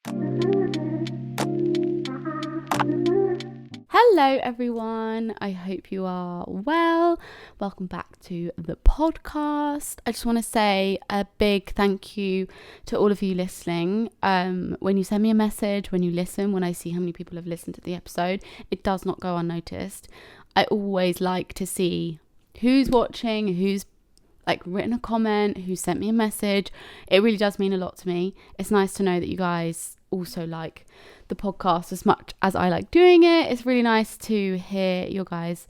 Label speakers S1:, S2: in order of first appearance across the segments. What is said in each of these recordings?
S1: Hello everyone, I hope you are well. Welcome back to the podcast. I just want to say a big thank you to all of you listening. When you send me a message, when you listen, when I see how many people have listened to the episode, it does not go unnoticed. I always like to see who's watching, who's written a comment, who sent me a message. It really does mean a lot to me. It's nice to know that you guys also like the podcast as much as I like doing it. It's really nice to hear your guys'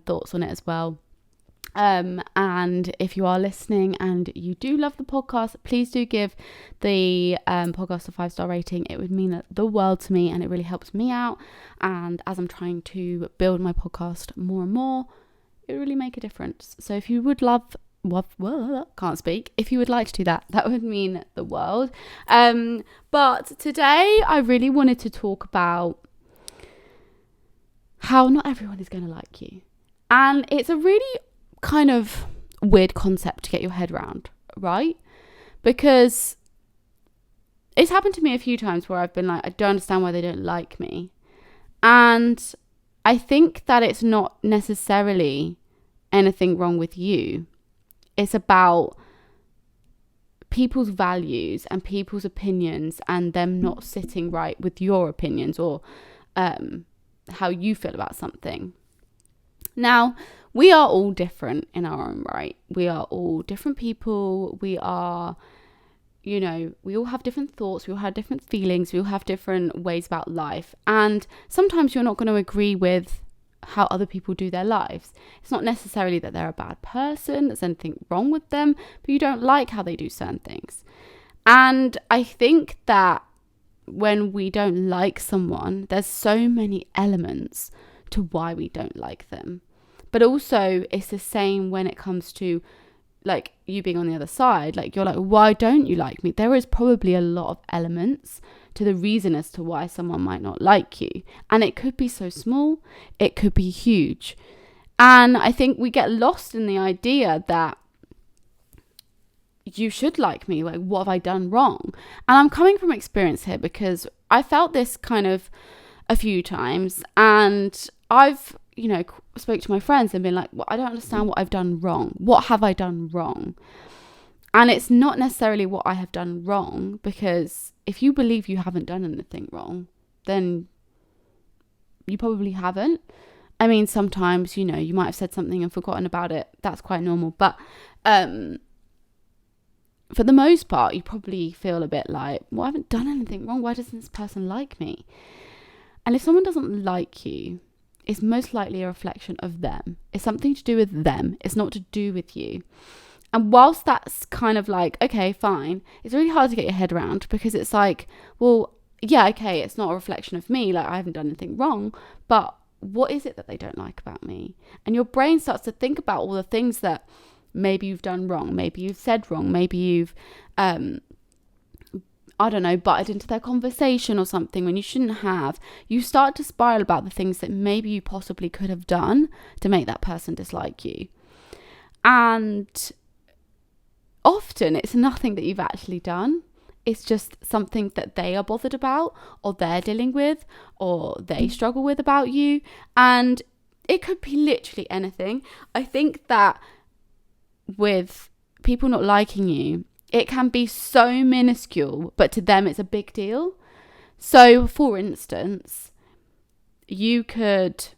S1: thoughts on it as well. And if you are listening and you do love the podcast, please do give the podcast a 5-star rating. It would mean the world to me and it really helps me out. And as I'm trying to build my podcast more and more, it would really make a difference. So if you would if you would like to do that, that would mean the world. But today I really wanted to talk about how not everyone is going to like you. And it's a really kind of weird concept to get your head around, right? Because it's happened to me a few times where I've been like, I don't understand why they don't like me. And I think that it's not necessarily anything wrong with you. It's about people's values and people's opinions and them not sitting right with your opinions or how you feel about something. Now, we are all different in our own right. We are all different people. We are, we all have different thoughts. We all have different feelings. We all have different ways about life. And sometimes you're not going to agree with how other people do their lives. It's not necessarily that they're a bad person, there's anything wrong with them, but you don't like how they do certain things. And I think that when we don't like someone, there's so many elements to why we don't like them. But also it's the same when it comes to you being on the other side. You're like, why don't you like me? There is probably a lot of elements to the reason as to why someone might not like you. And it could be so small, it could be huge. And I think we get lost in the idea that you should like me. What have I done wrong? And I'm coming from experience here because I felt this kind of a few times. And I've, spoke to my friends and been like, well, I don't understand what I've done wrong. What have I done wrong? And it's not necessarily what I have done wrong, because if you believe you haven't done anything wrong, then you probably haven't. I mean, sometimes, you might have said something and forgotten about it. That's quite normal. But for the most part, you probably feel a bit like, well, I haven't done anything wrong. Why doesn't this person like me? And if someone doesn't like you, it's most likely a reflection of them. It's something to do with them. It's not to do with you. And whilst that's kind of okay, fine, it's really hard to get your head around, because it's well, yeah, okay, it's not a reflection of me. I haven't done anything wrong, but what is it that they don't like about me? And your brain starts to think about all the things that maybe you've done wrong. Maybe you've said wrong. Maybe you've, butted into their conversation or something when you shouldn't have. You start to spiral about the things that maybe you possibly could have done to make that person dislike you. And often it's nothing that you've actually done. It's just something that they are bothered about, or they're dealing with, or they struggle with about you. And it could be literally anything. I think that with people not liking you, it can be so minuscule, but to them it's a big deal. So, for instance, you could,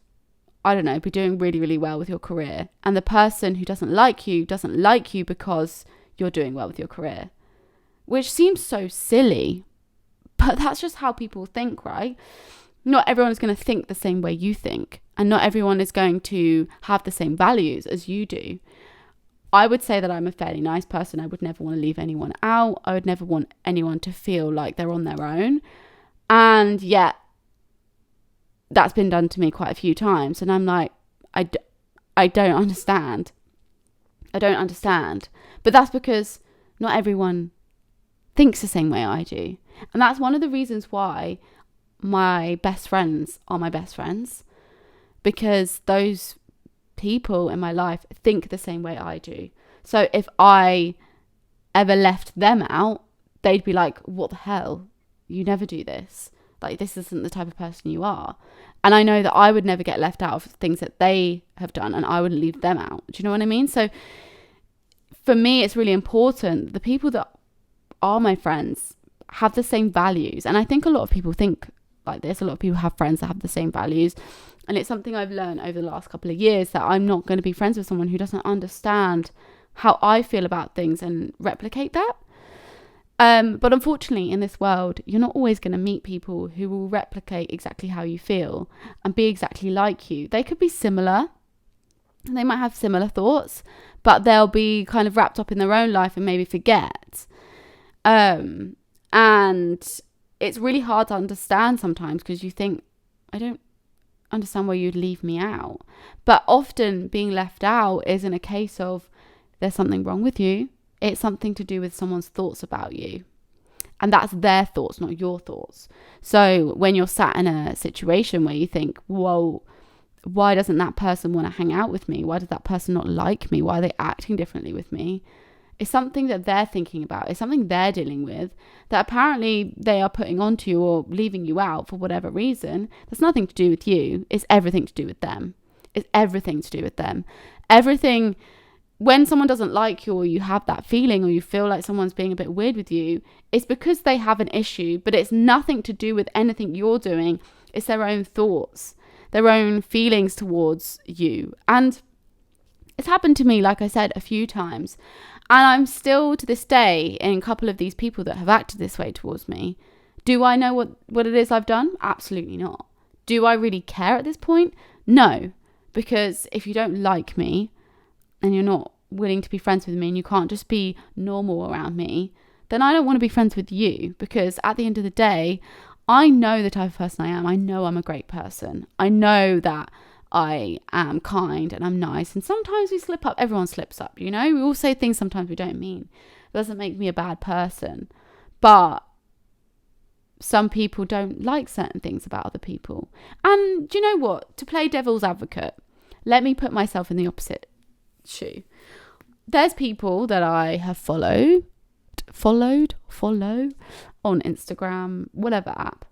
S1: be doing really, really well with your career, and the person who doesn't like you because you're doing well with your career, which seems so silly, but that's just how people think, right? Not everyone is going to think the same way you think, and not everyone is going to have the same values as you do. I would say that I'm a fairly nice person. I would never want to leave anyone out. I would never want anyone to feel like they're on their own. And yet, that's been done to me quite a few times. And I'm like, I don't understand. I don't understand. But that's because not everyone thinks the same way I do. And that's one of the reasons why my best friends are my best friends. Because those people in my life think the same way I do. So if I ever left them out, they'd be like, what the hell? you never do this. Like, this isn't the type of person you are. And I know that I would never get left out of things that they have done, and I wouldn't leave them out. Do you know what I mean? So for me, it's really important. The people that are my friends have the same values. And I think a lot of people think like this. A lot of people have friends that have the same values. And it's something I've learned over the last couple of years, that I'm not going to be friends with someone who doesn't understand how I feel about things and replicate that. But unfortunately, in this world, you're not always going to meet people who will replicate exactly how you feel and be exactly like you. They could be similar, and they might have similar thoughts, but they'll be kind of wrapped up in their own life and maybe forget. And it's really hard to understand sometimes, because you think, I don't understand why you'd leave me out. But often being left out isn't a case of there's something wrong with you. It's something to do with someone's thoughts about you. And that's their thoughts, not your thoughts. So when you're sat in a situation where you think, whoa, why doesn't that person want to hang out with me? Why does that person not like me? Why are they acting differently with me? It's something that they're thinking about. It's something they're dealing with that apparently they are putting onto you or leaving you out for whatever reason. There's nothing to do with you. It's everything to do with them. It's everything to do with them. Everything. When someone doesn't like you, or you have that feeling, or you feel like someone's being a bit weird with you, it's because they have an issue, but it's nothing to do with anything you're doing. It's their own thoughts, their own feelings towards you. And it's happened to me, like I said, a few times. And I'm still, to this day, in a couple of these people that have acted this way towards me. Do I know what it is I've done? Absolutely not. Do I really care at this point? No. Because if you don't like me, and you're not willing to be friends with me, and you can't just be normal around me, then I don't want to be friends with you. Because at the end of the day, I know the type of person I am. I know I'm a great person. I know that I am kind and I'm nice. And sometimes we slip up. Everyone slips up, you know? We all say things sometimes we don't mean. It doesn't make me a bad person. But some people don't like certain things about other people. And do you know what? To play devil's advocate, let me put myself in the opposite shoe. There's people that I have follow on Instagram, whatever app,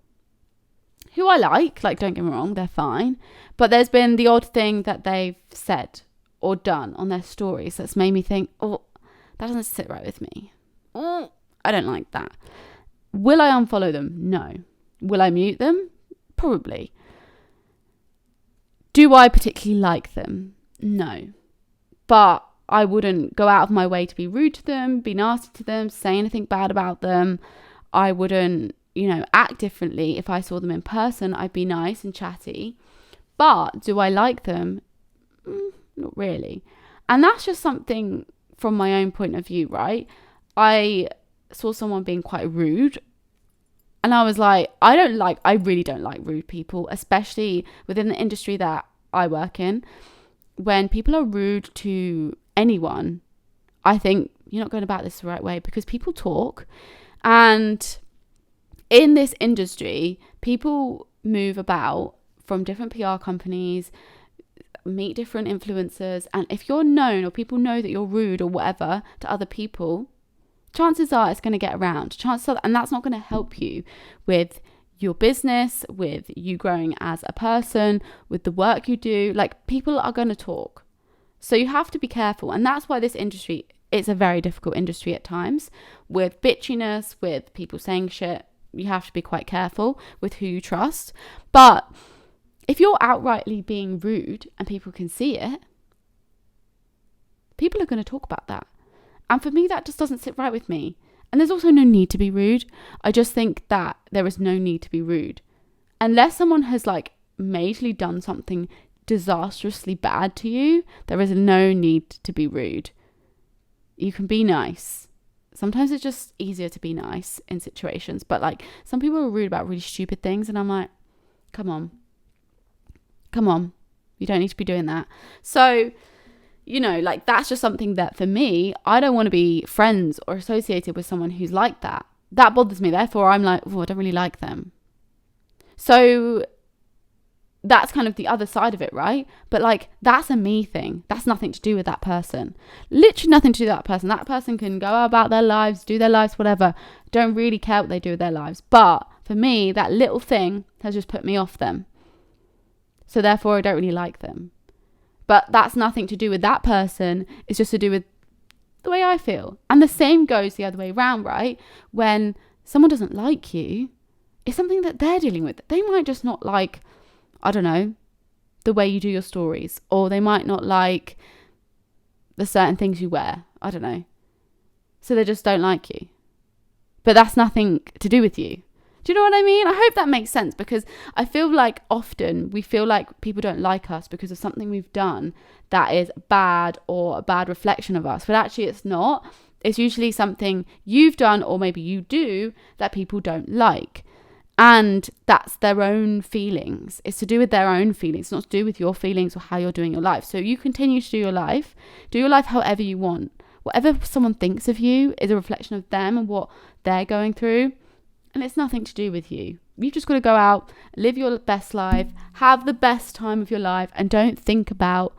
S1: who I like, don't get me wrong, they're fine. But there's been the odd thing that they've said or done on their stories that's made me think, oh, that doesn't sit right with me. Oh, I don't like that. Will I unfollow them? No. Will I mute them? Probably. Do I particularly like them? No. But I wouldn't go out of my way to be rude to them, be nasty to them, say anything bad about them. I wouldn't, act differently if I saw them in person. I'd be nice and chatty. But do I like them? Not really. And that's just something from my own point of view, right? I saw someone being quite rude, and I was like, I really don't like rude people, especially within the industry that I work in. When people are rude to anyone, I think you're not going about this the right way, because people talk. And in this industry, people move about from different PR companies, meet different influencers. And if you're known, or people know that you're rude or whatever to other people, chances are it's going to get around. And that's not going to help you with your business, with you growing as a person, with the work you do. People are going to talk. So you have to be careful. And that's why this industry, it's a very difficult industry at times, with bitchiness, with people saying shit. You have to be quite careful with who you trust. But if you're outrightly being rude and people can see it, people are going to talk about that. And for me, that just doesn't sit right with me. And there's also no need to be rude. I just think that there is no need to be rude. Unless someone has majorly done something disastrously bad to you, there is no need to be rude. You can be nice. Sometimes it's just easier to be nice in situations. But some people are rude about really stupid things. And I'm like, come on. You don't need to be doing that. So, that's just something that for me, I don't want to be friends or associated with someone who's like that. That bothers me. Therefore, I'm like, oh, I don't really like them. So that's kind of the other side of it, right? But like, that's a me thing. That's nothing to do with that person. Literally nothing to do with that person. That person can go about their lives, do their lives, whatever. Don't really care what they do with their lives. But for me, that little thing has just put me off them. So therefore, I don't really like them. But that's nothing to do with that person. It's just to do with the way I feel. And the same goes the other way around, right? When someone doesn't like you, it's something that they're dealing with. They might just not like, I don't know, the way you do your stories, or they might not like the certain things you wear. I don't know. So they just don't like you. But that's nothing to do with you. Do you know what I mean? I hope that makes sense, because I feel like often we feel like people don't like us because of something we've done that is bad or a bad reflection of us. But actually it's not. It's usually something you've done, or maybe you do, that people don't like. And that's their own feelings. It's to do with their own feelings. It's not to do with your feelings or how you're doing your life. So you continue to do your life. Do your life however you want. Whatever someone thinks of you is a reflection of them and what they're going through. And it's nothing to do with you. You've just got to go out, live your best life, have the best time of your life, and don't think about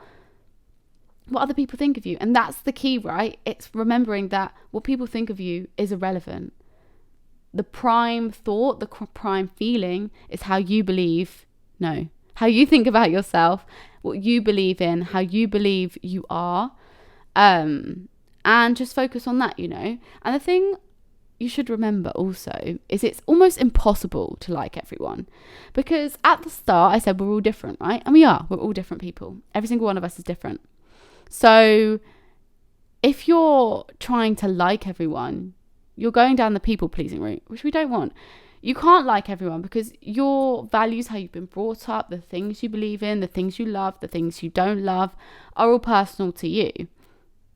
S1: what other people think of you. And that's the key, right? It's remembering that what people think of you is irrelevant. The prime thought, the prime feeling is how you how you think about yourself, what you believe in, how you believe you are, and just focus on that, And the thing you should remember also is it's almost impossible to like everyone, because at the start I said we're all different, right? And we're all different people. Every single one of us is different. So if you're trying to like everyone, you're going down the people-pleasing route, which we don't want. You can't like everyone, because your values, how you've been brought up, the things you believe in, the things you love, the things you don't love, are all personal to you.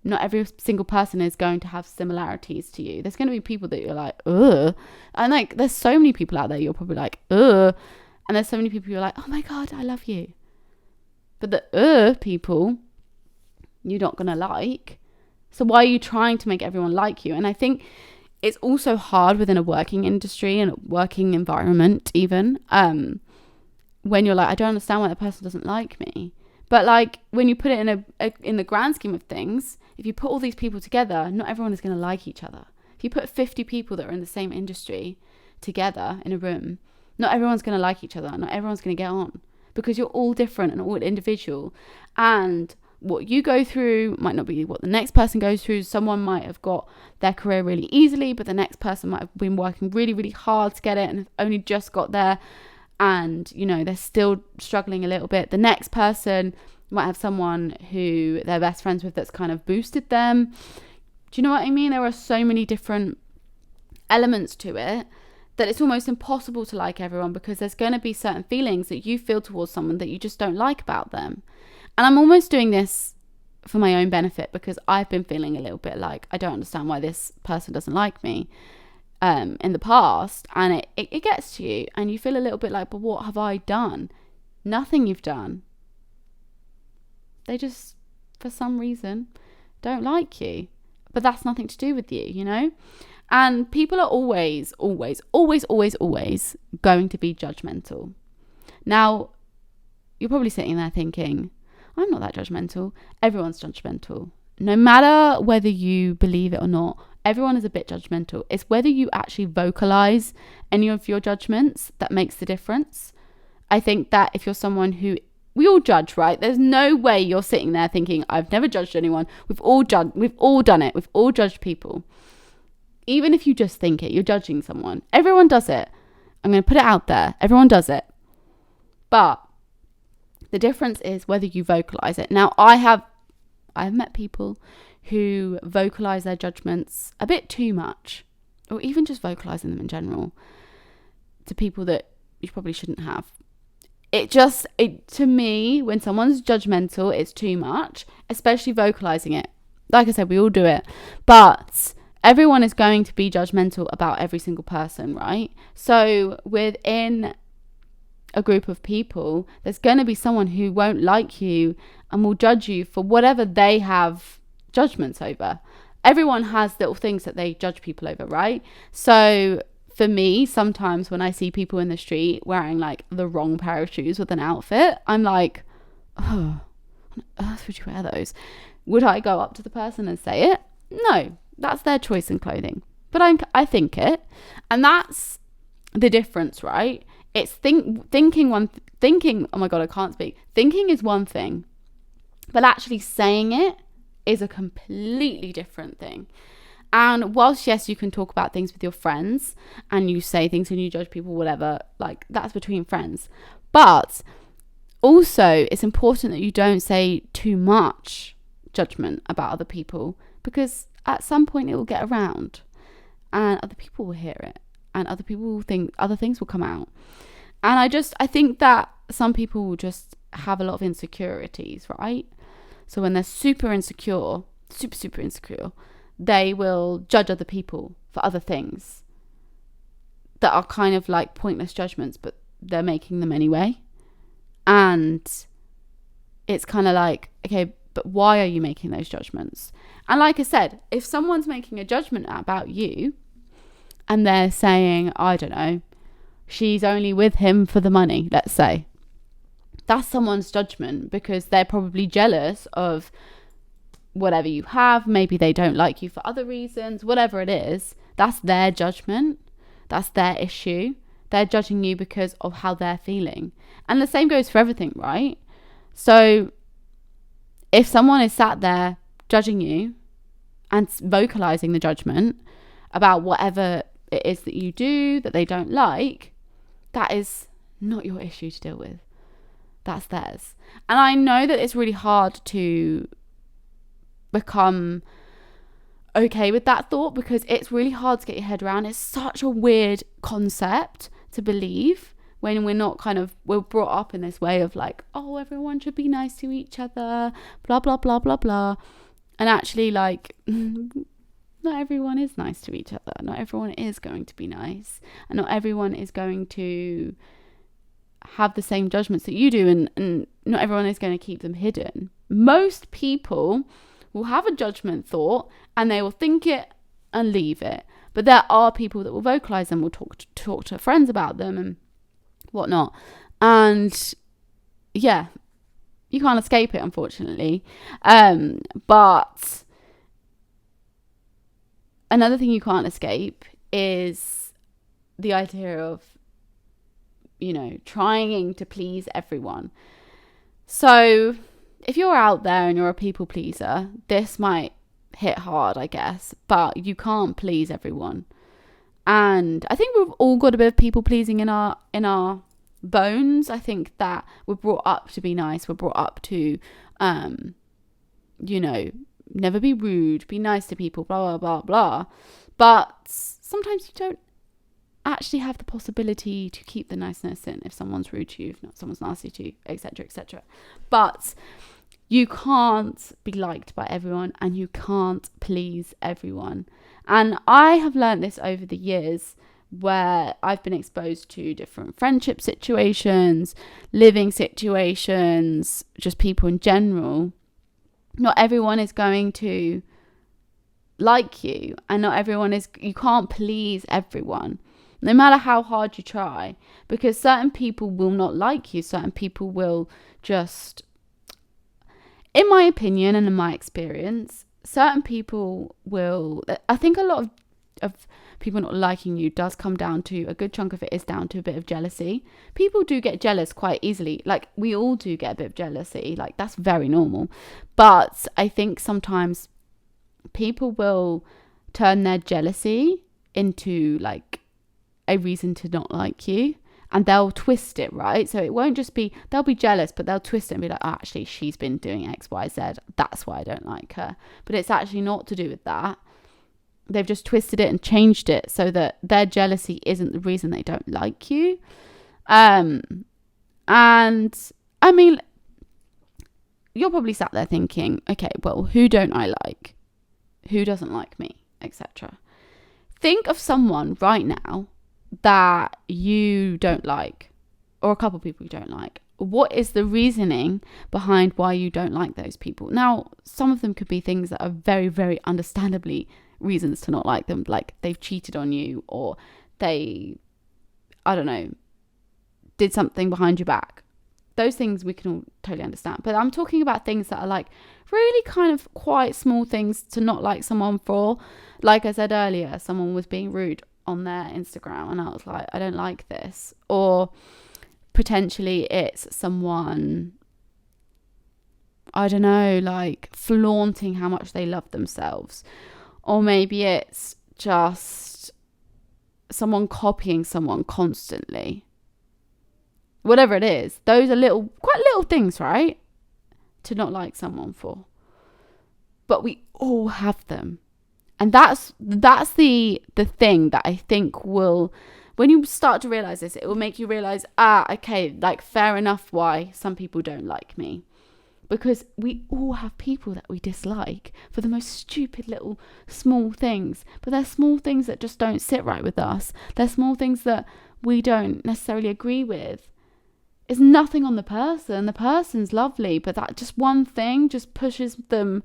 S1: Not every single person is going to have similarities to you. There's going to be people that you're like, ugh. And like, there's so many people out there you're probably like, ugh. And there's so many people you're like, oh my God, I love you. But the people, you're not going to like. So why are you trying to make everyone like you? And I think it's also hard within a working industry and a working environment even, when you're like, I don't understand why that person doesn't like me. But like, when you put it in the grand scheme of things, if you put all these people together, not everyone is going to like each other. If you put 50 people that are in the same industry together in a room, not everyone's going to like each other. Not everyone's going to get on, because you're all different and all individual. And what you go through might not be what the next person goes through. Someone might have got their career really easily, but the next person might have been working really, really hard to get it and have only just got there. And, they're still struggling a little bit. The next person might have someone who they're best friends with that's kind of boosted them. Do you know what I mean? There are so many different elements to it that it's almost impossible to like everyone, because there's going to be certain feelings that you feel towards someone that you just don't like about them. And I'm almost doing this for my own benefit, because I've been feeling a little bit like, I don't understand why this person doesn't like me in the past. And it gets to you and you feel a little bit like, but what have I done? Nothing you've done. They just, for some reason, don't like you. But that's nothing to do with you, And people are always, always, always, always, always going to be judgmental. Now, you're probably sitting there thinking, I'm not that judgmental. Everyone's judgmental. No matter whether you believe it or not, everyone is a bit judgmental. It's whether you actually vocalize any of your judgments that makes the difference. I think that if you're someone who, we all judge, right? There's no way you're sitting there thinking, I've never judged anyone. We've all done it. We've all judged people. Even if you just think it, you're judging someone. Everyone does it. I'm going to put it out there. Everyone does it. But the difference is whether you vocalize it. Now, I have met people who vocalize their judgments a bit too much, or even just vocalizing them in general to people that you probably shouldn't have. To me, when someone's judgmental, it's too much, especially vocalizing it. Like I said, we all do it, but everyone is going to be judgmental about every single person, right? So within a group of people, there's going to be someone who won't like you and will judge you for whatever they have judgments over. Everyone has little things that they judge people over, right? So for me, sometimes when I see people in the street wearing like the wrong pair of shoes with an outfit, I'm like, oh, on earth would you wear those? Would I go up to the person and say it? No, that's their choice in clothing. But I think it. And that's the difference, right? It's thinking, oh my God, I can't speak. Thinking is one thing, but actually saying it is a completely different thing. And whilst, yes, you can talk about things with your friends and you say things and you judge people, whatever, like that's between friends. But also, it's important that you don't say too much judgment about other people, because at some point it will get around and other people will hear it and other people will think other things will come out. And I think that some people will just have a lot of insecurities, right? So when they're super insecure, they will judge other people for other things that are kind of like pointless judgments, but they're making them anyway. And it's kind of like, okay, but why are you making those judgments? And like I said, if someone's making a judgment about you and they're saying, I don't know, she's only with him for the money, let's say, that's someone's judgment, because they're probably jealous of whatever you have. Maybe they don't like you for other reasons, whatever it is. That's their judgment. That's their issue. They're judging you because of how they're feeling. And the same goes for everything, right? So if someone is sat there judging you and vocalizing the judgment about whatever it is that you do that they don't like, that is not your issue to deal with. That's theirs. And I know that it's really hard to become okay with that thought, because it's really hard to get your head around. It's such a weird concept to believe when we're brought up in this way of like, oh, everyone should be nice to each other, blah, blah, blah, blah, blah. And actually, like, not everyone is nice to each other. Not everyone is going to be nice. And not everyone is going to have the same judgments that you do. And not everyone is going to keep them hidden. Most people will have a judgment thought and they will think it and leave it. But there are people that will vocalize them, will talk to friends about them and whatnot. And yeah, you can't escape it, unfortunately. But another thing you can't escape is the idea of, trying to please everyone. So if you're out there and you're a people pleaser, this might hit hard, I guess, but you can't please everyone. And I think we've all got a bit of people pleasing in our bones. I think that we're brought up to be nice. We're brought up to, never be rude, be nice to people, blah, blah, blah, blah. But sometimes you don't actually have the possibility to keep the niceness in if someone's rude to you, if not someone's nasty to you, etc., etc. But you can't be liked by everyone and you can't please everyone. And I have learned this over the years, where I've been exposed to different friendship situations, living situations, just people in general. Not everyone is going to like you, and you can't please everyone, no matter how hard you try, because certain people will not like you. Certain people will just, in my opinion and in my experience, certain people will, I think a lot of people not liking you does come down to, a good chunk of it is down to a bit of jealousy. People do get jealous quite easily. Like, we all do get a bit of jealousy. Like, that's very normal. But I think sometimes people will turn their jealousy into like a reason to not like you, and they'll twist it, right? So it won't just be, they'll be jealous, but they'll twist it and be like, oh, actually, she's been doing X, Y, Z. That's why I don't like her. But it's actually not to do with that. They've just twisted it and changed it so that their jealousy isn't the reason they don't like you. And I mean, you're probably sat there thinking, okay, well, who don't I like? Who doesn't like me, etc. Think of someone right now that you don't like, or a couple of people you don't like. What is the reasoning behind why you don't like those people? Now, some of them could be things that are very, very understandably reasons to not like them, like they've cheated on you, or they, I don't know, did something behind your back. Those things we can all totally understand. But I'm talking about things that are like really kind of quite small things to not like someone for. Like I said earlier, someone was being rude on their Instagram and I was like, I don't like this. Or potentially it's someone, I don't know, like flaunting how much they love themselves. Or maybe it's just someone copying someone constantly. Whatever it is, those are quite little things, right? To not like someone for. But we all have them. And that's the thing that I think will, when you start to realize this, it will make you realize, okay, like fair enough why some people don't like me. Because we all have people that we dislike for the most stupid little small things. But they're small things that just don't sit right with us. They're small things that we don't necessarily agree with. It's nothing on the person. The person's lovely, but that just one thing just pushes them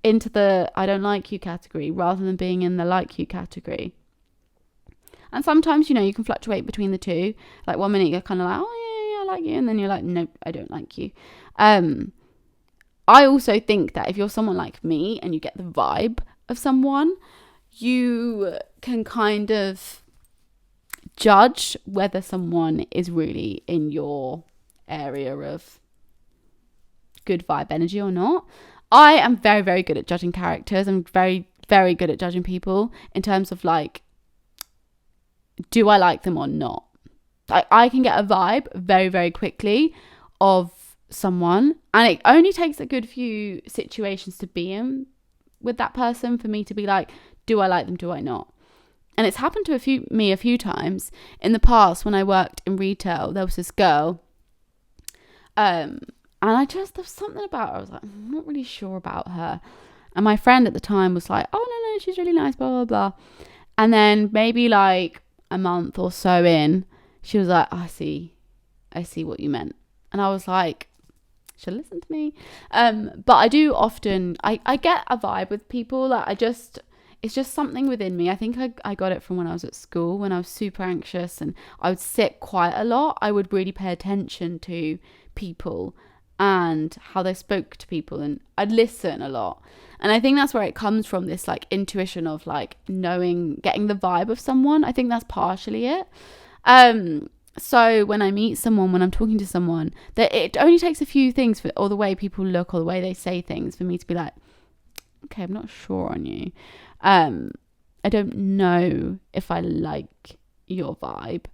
S1: into the I don't like you category rather than being in the like you category. And sometimes, you can fluctuate between the two. Like 1 minute you're kind of like, oh yeah, I like you. And then you're like, nope, I don't like you. I also think that if you're someone like me and you get the vibe of someone, you can kind of judge whether someone is really in your area of good vibe energy or not. I am very, very good at judging characters. I'm very, very good at judging people in terms of like, do I like them or not? I can get a vibe very, very quickly of someone, and it only takes a good few situations to be in with that person for me to be like, do I like them, do I not? And it's happened to me a few times in the past. When I worked in retail, there was this girl, and there's something about her, I was like, I'm not really sure about her. And my friend at the time was like, oh no, she's really nice, blah blah blah. And then maybe like a month or so in, she was like, I see what you meant. And I was like, should listen to me. But I do often, I get a vibe with people that it's just something within me. I think I got it from when I was at school, when I was super anxious and I would sit quiet a lot. I would really pay attention to people and how they spoke to people, and I'd listen a lot. And I think that's where it comes from, this like intuition of like knowing, getting the vibe of someone. I think that's partially it. So when I meet someone, when I'm talking to someone, that it only takes a few things or the way people look or the way they say things for me to be like, okay, I'm not sure on you. I don't know if I like your vibe.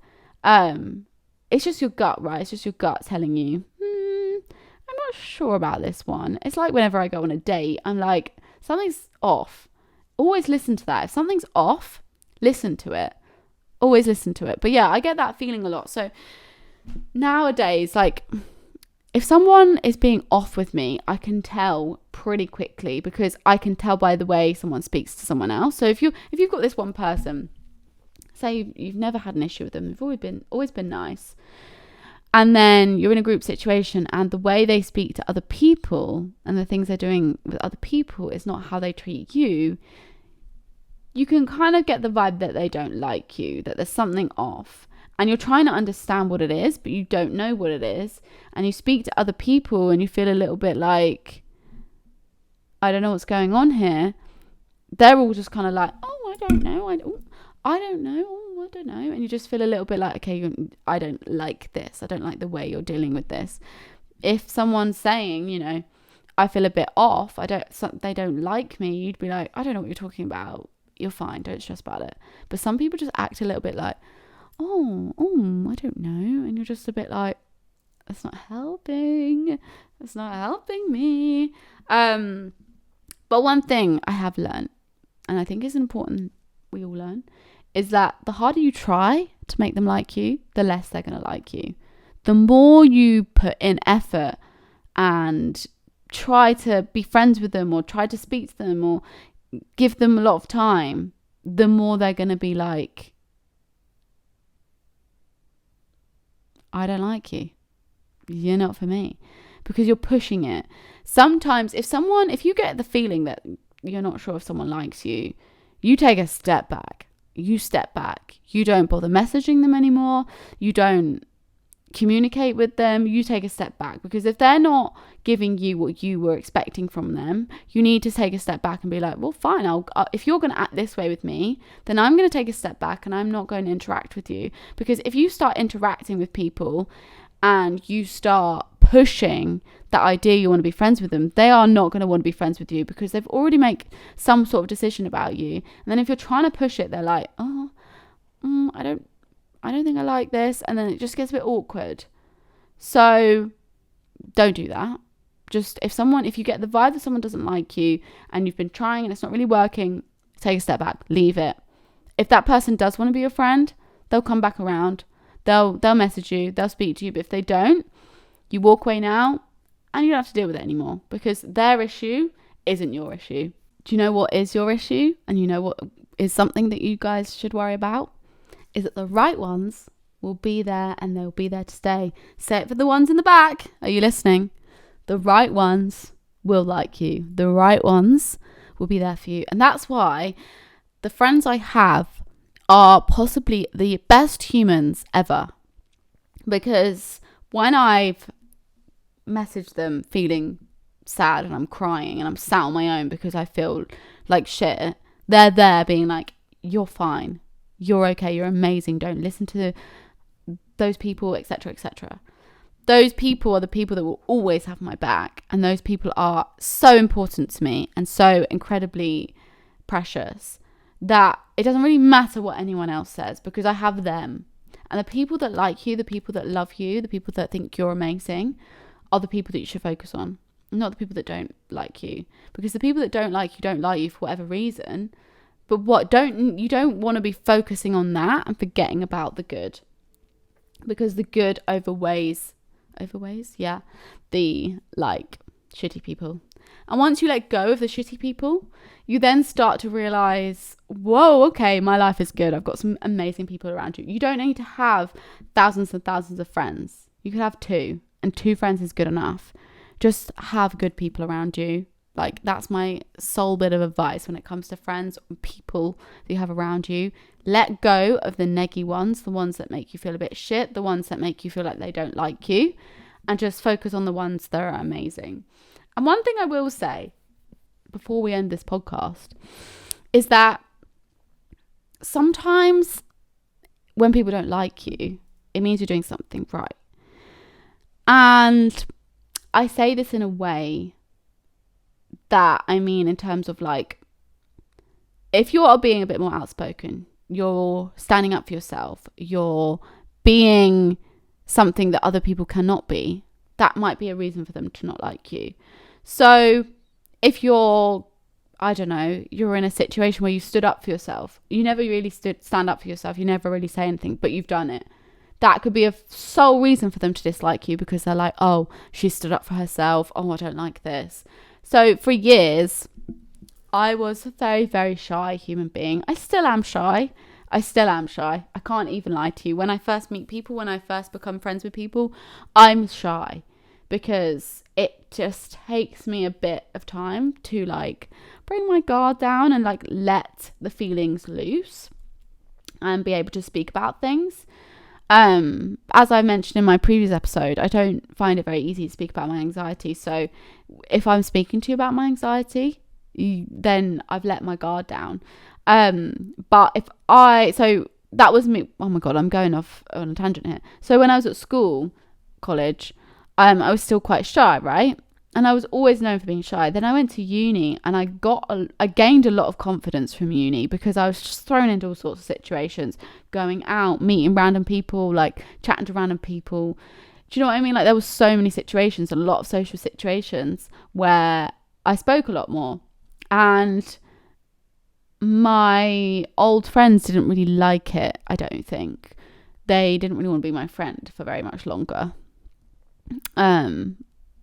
S1: It's just your gut, right? It's just your gut telling you, I'm not sure about this one. It's like whenever I go on a date, I'm like, something's off. Always listen to that. If something's off, listen to it. Always listen to it. But yeah, I get that feeling a lot. So nowadays, like, if someone is being off with me, I can tell pretty quickly, because I can tell by the way someone speaks to someone else. So if you've got this one person, say you've never had an issue with them, they've always been nice, and then you're in a group situation and the way they speak to other people and the things they're doing with other people is not how they treat you, you can kind of get the vibe that they don't like you, that there's something off. And you're trying to understand what it is, but you don't know what it is. And you speak to other people and you feel a little bit like, I don't know what's going on here. They're all just kind of like, oh, I don't know. I don't know. And you just feel a little bit like, okay, I don't like this. I don't like the way you're dealing with this. If someone's saying, I feel a bit off, they don't like me, you'd be like, I don't know what you're talking about. You're fine. Don't stress about it. But some people just act a little bit like, oh, I don't know. And you're just a bit like, that's not helping. That's not helping me. But one thing I have learned, and I think is important we all learn, is that the harder you try to make them like you, the less they're going to like you. The more you put in effort and try to be friends with them or try to speak to them or give them a lot of time, the more they're going to be like, I don't like you. You're not for me. Because you're pushing it. Sometimes if you get the feeling that you're not sure if someone likes you, you take a step back. you step back. You don't bother messaging them anymore. You don't communicate with them. You take a step back, because if they're not giving you what you were expecting from them, you need to take a step back and be like, well, fine, if you're going to act this way with me, then I'm going to take a step back and I'm not going to interact with you. Because if you start interacting with people and you start pushing that idea you want to be friends with them, they are not going to want to be friends with you, because they've already made some sort of decision about you. And then if you're trying to push it, they're like, I don't think I like this. And then it just gets a bit awkward. So don't do that. Just if you get the vibe that someone doesn't like you and you've been trying and it's not really working, take a step back, leave it. If that person does want to be your friend, they'll come back around. They'll message you, they'll speak to you. But if they don't, you walk away now and you don't have to deal with it anymore, because their issue isn't your issue. Do you know what is your issue? And you know what is something that you guys should worry about? Is that the right ones will be there, and they'll be there to stay. Say it for the ones in the back. Are you listening? The right ones will like you. The right ones will be there for you. And that's why the friends I have are possibly the best humans ever. Because when I've messaged them feeling sad and I'm crying and I'm sat on my own because I feel like shit, they're there being like, you're fine. You're okay. You're amazing. Don't listen to those people, etc., etc. Those people are the people that will always have my back. And those people are so important to me and so incredibly precious that it doesn't really matter what anyone else says, because I have them. And the people that like you, the people that love you, the people that think you're amazing are the people that you should focus on, not the people that don't like you. Because the people that don't like you for whatever reason. But you don't want to be focusing on that and forgetting about the good, because the good overweighs, the like shitty people. And once you let go of the shitty people, you then start to realize, whoa, okay, my life is good. I've got some amazing people around you. You don't need to have thousands and thousands of friends. You could have 2, and 2 friends is good enough. Just have good people around you. Like, that's my sole bit of advice when it comes to friends and people that you have around you. Let go of the neggy ones, the ones that make you feel a bit shit, the ones that make you feel like they don't like you, and just focus on the ones that are amazing. And one thing I will say before we end this podcast is that sometimes when people don't like you, it means you're doing something right. And I say this in a way that, I mean, in terms of like, if you are being a bit more outspoken, you're standing up for yourself, you're being something that other people cannot be, that might be a reason for them to not like you. So if you're, I don't know, you're in a situation where you stood up for yourself, you never really stand up for yourself, you never really say anything, but you've done it. That could be a sole reason for them to dislike you, because they're like, oh, she stood up for herself. Oh, I don't like this. So for years, I was a very, very shy human being. I still am shy. I can't even lie to you. When I first meet people, when I first become friends with people, I'm shy, because it just takes me a bit of time to like bring my guard down and like let the feelings loose and be able to speak about things. As I mentioned in my previous episode, I don't find it very easy to speak about my anxiety. So if I'm speaking to you about my anxiety, then I've let my guard down. But so that was me. Oh my God, I'm going off on a tangent here. So when I was at college, I was still quite shy, right? And I was always known for being shy. Then I went to uni and I gained a lot of confidence from uni, because I was just thrown into all sorts of situations, going out, meeting random people, like chatting to random people. Do you know what I mean? Like, there was so many situations, a lot of social situations where I spoke a lot more. And my old friends didn't really like it, I don't think. They didn't really want to be my friend for very much longer.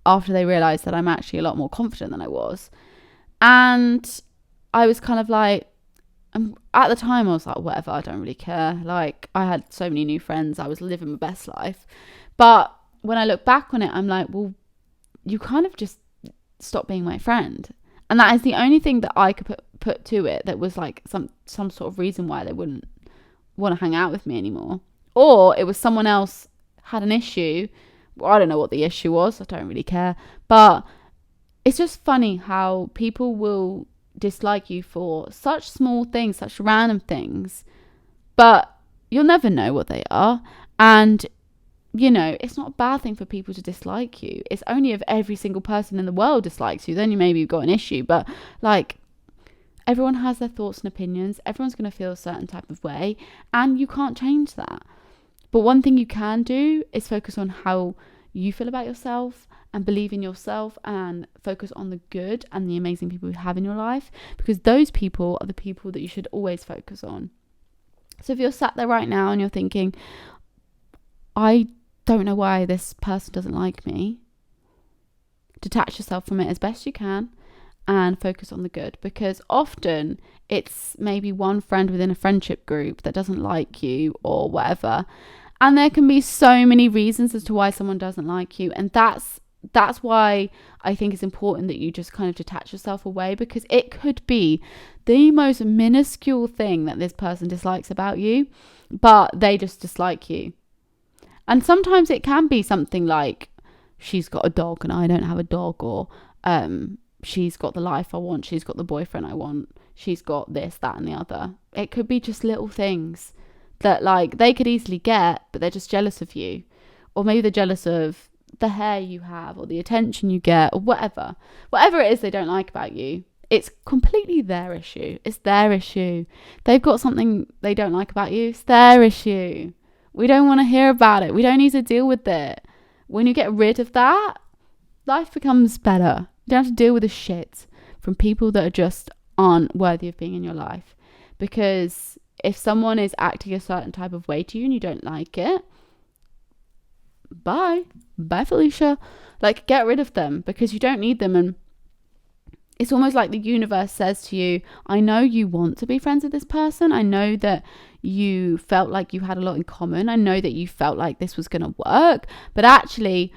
S1: After they realised that I'm actually a lot more confident than I was. And I was kind of like, at the time I was like, whatever, I don't really care. Like, I had so many new friends, I was living my best life. But when I look back on it, I'm like, well, you kind of just stopped being my friend. And that is the only thing that I could put to it that was like some sort of reason why they wouldn't want to hang out with me anymore. Or it was someone else had an issue. Well, I don't know what the issue was. I don't really care. But it's just funny how people will dislike you for such small things, such random things, but you'll never know what they are. And you know, it's not a bad thing for people to dislike you. It's only if every single person in the world dislikes you, then you maybe got an issue. But like, everyone has their thoughts and opinions. Everyone's going to feel a certain type of way, and you can't change that. But one thing you can do is focus on how you feel about yourself and believe in yourself, and focus on the good and the amazing people you have in your life, because those people are the people that you should always focus on. So if you're sat there right now and you're thinking, I don't know why this person doesn't like me, detach yourself from it as best you can and focus on the good, because often it's maybe one friend within a friendship group that doesn't like you or whatever, and there can be so many reasons as to why someone doesn't like you. And that's why I think it's important that you just kind of detach yourself away, because it could be the most minuscule thing that this person dislikes about you, but they just dislike you. And sometimes it can be something like, she's got a dog and I don't have a dog, or she's got the life I want, she's got the boyfriend I want, she's got this, that and the other. It could be just little things that like they could easily get, but they're just jealous of you. Or maybe they're jealous of the hair you have, or the attention you get, or whatever it is they don't like about you. It's completely their issue. It's their issue. They've got something they don't like about you. It's their issue. We don't want to hear about it. We don't need to deal with it. When you get rid of that, life becomes better. You don't have to deal with the shit from people that are just aren't worthy of being in your life. Because if someone is acting a certain type of way to you and you don't like it, bye Felicia. Like, get rid of them, because you don't need them. And it's almost like the universe says to you, I know you want to be friends with this person. I know that you felt like you had a lot in common. I know that you felt like this was going to work, but actually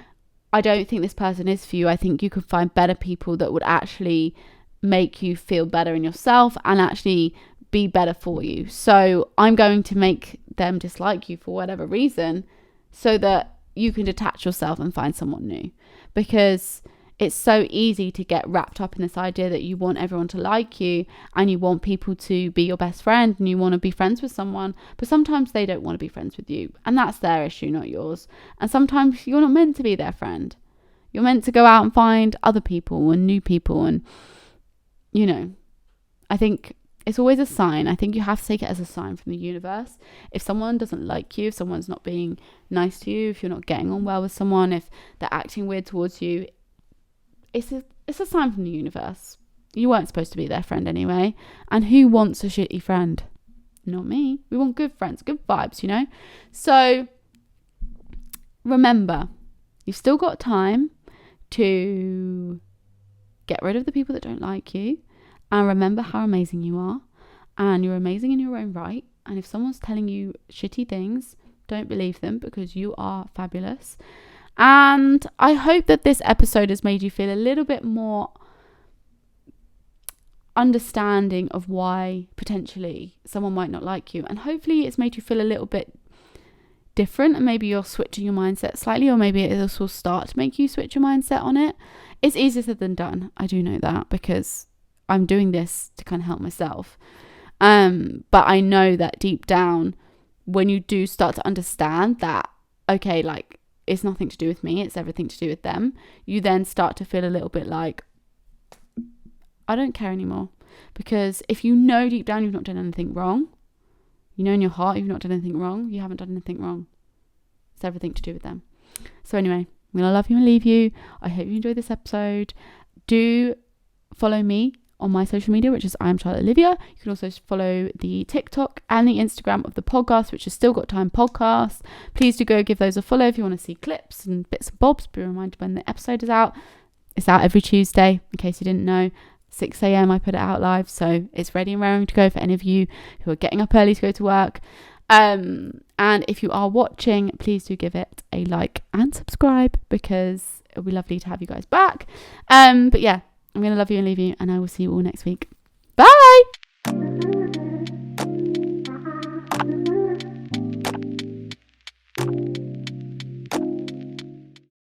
S1: I don't think this person is for you. I think you could find better people that would actually make you feel better in yourself and actually be better for you. So I'm going to make them dislike you for whatever reason, so that you can detach yourself and find someone new. Because it's so easy to get wrapped up in this idea that you want everyone to like you and you want people to be your best friend and you want to be friends with someone, but sometimes they don't want to be friends with you, and that's their issue, not yours. And sometimes you're not meant to be their friend. You're meant to go out and find other people and new people. And you know, I think it's always a sign. I think you have to take it as a sign from the universe. If someone doesn't like you, if someone's not being nice to you, if you're not getting on well with someone, if they're acting weird towards you, it's a sign from the universe. You weren't supposed to be their friend anyway. And who wants a shitty friend? Not me. We want good friends, good vibes, you know? So remember, you've still got time to get rid of the people that don't like you. And remember how amazing you are. And you're amazing in your own right. And if someone's telling you shitty things, don't believe them, because you are fabulous. And I hope that this episode has made you feel a little bit more understanding of why potentially someone might not like you. And hopefully it's made you feel a little bit different, and maybe you're switching your mindset slightly, or maybe it will start to make you switch your mindset on it. It's easier said than done. I do know that, because I'm doing this to kind of help myself. But I know that deep down, when you do start to understand that, okay, like, it's nothing to do with me, it's everything to do with them, you then start to feel a little bit like, I don't care anymore. Because if you know deep down you've not done anything wrong, you know in your heart you've not done anything wrong, you haven't done anything wrong. It's everything to do with them. So anyway, I'm going to love you and leave you. I hope you enjoyed this episode. Do follow me on my social media, which is I am Charlotte Olivia. You can also follow the TikTok and the Instagram of the podcast, which is Still Got Time Podcast. Please do go give those a follow if you want to see clips and bits and bobs. Be reminded when the episode is out. It's out every Tuesday, in case you didn't know. 6 a.m. I put it out live, so it's ready and raring to go for any of you who are getting up early to go to work. And if you are watching, please do give it a like and subscribe, because it'll be lovely to have you guys back. But yeah, I'm going to love you and leave you, and I will see you all next week. Bye.